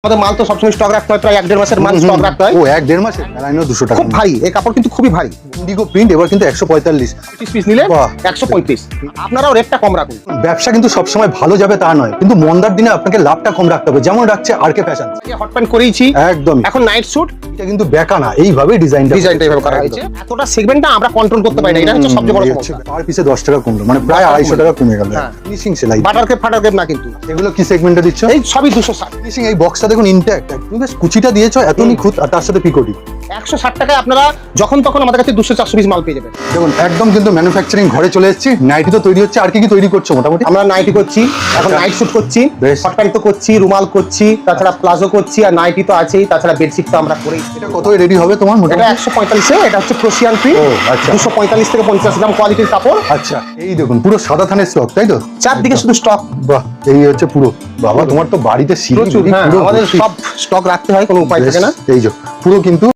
আমাদের মাল তো সবসময় স্টক রাখতে হয়, প্রায় 1-1.5 মাসের মাল স্টক রাখতে হয়। ও 1-1.5 মাসের লাইনও 200 টাকা। খুব ভারী এই কাপড়, কিন্তু খুবই ভারী। ইন্ডিগো প্রিন্ট এবার কিন্তু 145 পিস নিলে বাহ। 135। আপনারাও রেটটা কম রাখুন। ব্যবসা কিন্তু সবসময় ভালো যাবে তা নয়, কিন্তু মন্দার দিনে আপনাকে লাভটা কম রাখতে হবে, যেমন রাখছে আরকে ফ্যাশন। হট প্যান্ট করেইছি একদম। এখন নাইট স্যুট এটা কিন্তু বেকা না, এইভাবে ডিজাইনটা এইভাবে করা হয়েছে। এতটা সেগমেন্টটা আমরা কন্ট্রোল করতে পারি না, এটা হচ্ছে সবচেয়ে বড় সমস্যা। পার পিসে 10 টাকা কমলো, মানে প্রায় 250 টাকা কমে গেল। হ্যাঁ। ফিনিশিং সেলাই বাটার কেপ ফাটার কেপ না, কিন্তু এগুলো কি সেগমেন্টে দিচ্ছ? এই সবই 260। ফিনিশিং এই বক্সটা দেখুন ইনট্যাক্ট, তুমি বেশ কুচিটা দিয়েছো এত নিখুঁত, আর তার সাথে পিকোটি। 160 টাকায় আপনারা যখন তখন আমাদের কাছে 200-400 পিস মাল পেয়ে যাবেন। দেখুন একদম কিন্তু ম্যানুফ্যাকচারিং ঘরে চলে এসেছি। নাইটি তো তৈরি হচ্ছে, আর কি কি তৈরি করছো মোটামুটি? আমরা নাইটি করছি, এখন নাইট স্যুট করছি, বেশ। হট প্যান্ট তো করছি, রুমাল করছি, তাছাড়া প্লাজো করছি, আর নাইটি তো আছেই, তাছাড়া বেডশিট তো আমরা করি। এটা কত রেডি হবে তোমার এটা মোটামুটি? 145 এটা হচ্ছে ক্রোশিয়ান প্রিন্ট। ও, আচ্ছা। 245 থেকে 50 গ্রাম কোয়ালিটির কাপড়। আচ্ছা, এই দেখুন পুরো সাদা থানের স্টক, তাই তো? চারদিকে শুধু স্টক। বাহ, এই হচ্ছে পুরো। বাবা তোমার তো বাড়িতে সিঁড়ি প্রচুর, বিড়ি হ্যাঁ, পুরো আমাদের ভর্তি। সব স্টক রাখতে হয়, কোনো উপায় থাকে না। এই যে পুরো কিন্তু